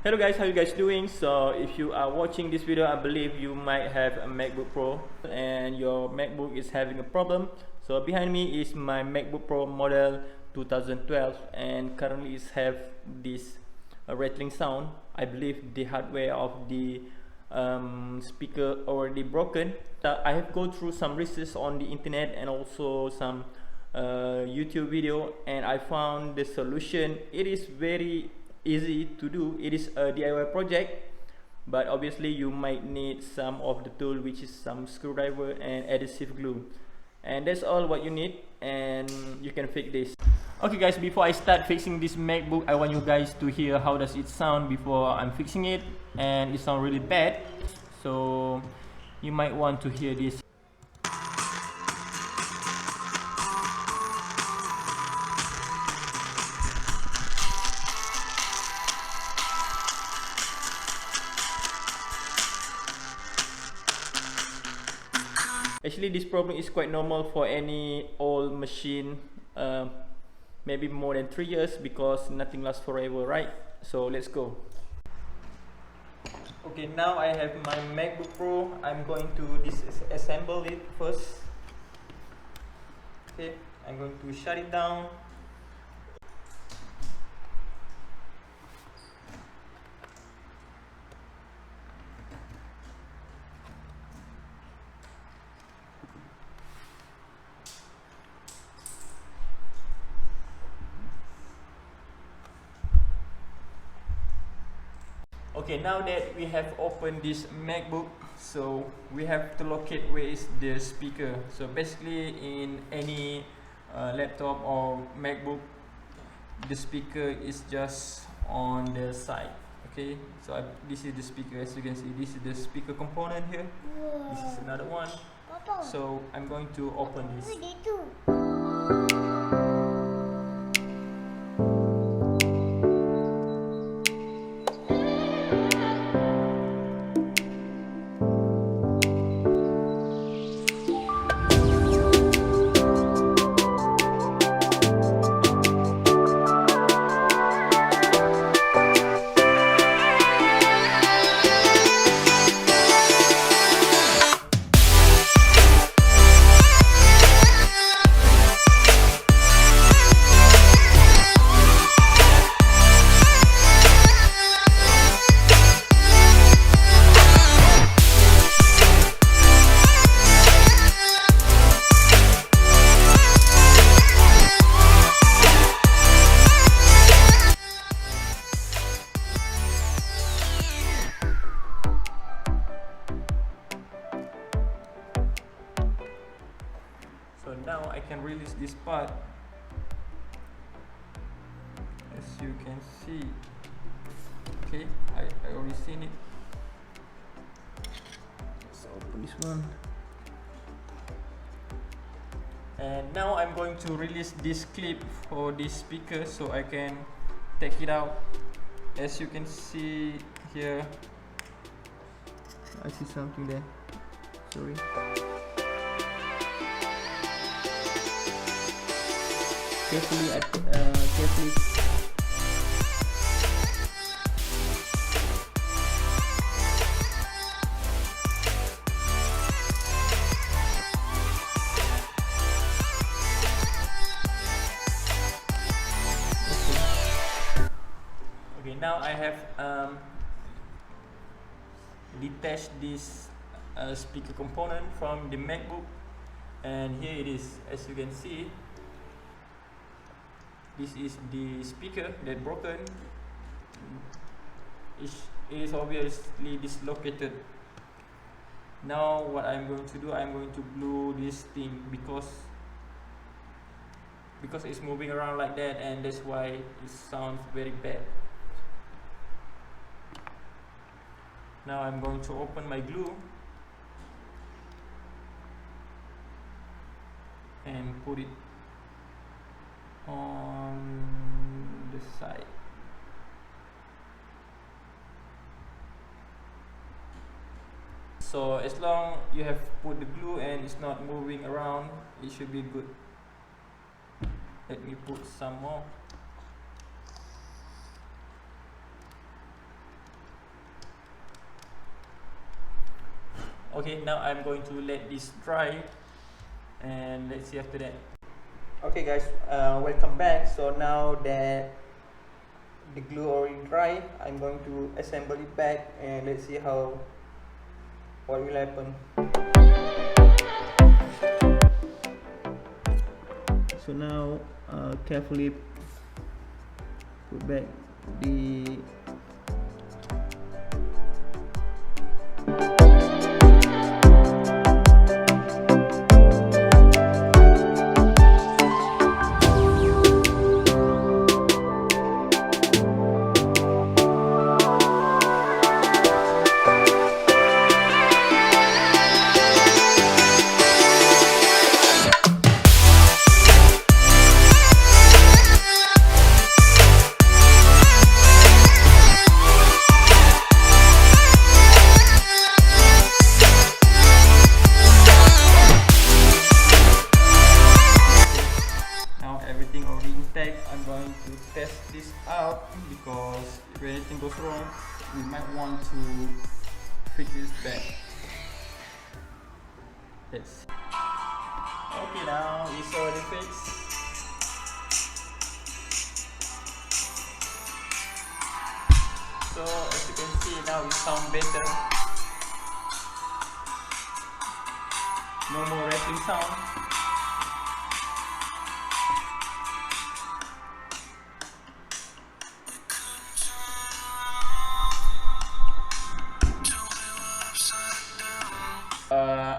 Hello guys, how you guys doing? So if you are watching this video, I believe you might have a MacBook Pro and your MacBook is having a problem. So behind me is my MacBook Pro model 2012 and currently it have this rattling sound. I believe the hardware of the speaker already broken. I have gone through some research on the internet and also some YouTube video, and I found the solution. It is very easy to do. It is a DIY project, but obviously you might need some of the tool, which is some screwdriver and adhesive glue, and that's all what you need, and you can fix this. Okay guys, before I start fixing this MacBook, I want you guys to hear how does it sound before I'm fixing it, and it sounds really bad, so you might want to hear this. Actually, this problem is quite normal for any old machine, maybe more than 3 years, because nothing lasts forever, right? So let's go. Okay, now I have my MacBook Pro. I'm going to disassemble it first. Okay, I'm going to shut it down. Okay, now that we have opened this MacBook, so we have to locate where is the speaker. So basically in any laptop or MacBook, the speaker is just on the side. Okay, so this is the speaker. As you can see, this is the speaker component here. This is another one. So I'm going to open this. So now I can release this part. As you can see, okay, I already seen it. Let's open this one. And now I'm going to release this clip for this speaker so I can take it out. As you can see here, I see something there. Sorry. Carefully. Okay, now I have detached this speaker component from the MacBook, and here it is. As you can see, this is the speaker that broken. It is obviously dislocated. Now what I'm going to do, I'm going to glue this thing because it's moving around like that, and that's why it sounds very bad. Now I'm going to open my glue and put it on the side. So as long you have put the glue and it's not moving around, it should be good. Let me put some more. Okay, now I'm going to let this dry, and let's see after that. Okay guys, welcome back. So now that the glue already dry, I'm going to assemble it back, and let's see what will happen. So now carefully put back the I'm going to test this out, because if anything goes wrong, we might want to fix this back. Let's see. Okay, now it's already fixed. So as you can see, now it sounds better. No more rattling sound.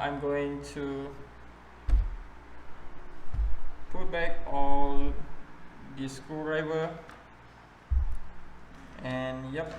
I'm going to put back all the screwdriver, and yep,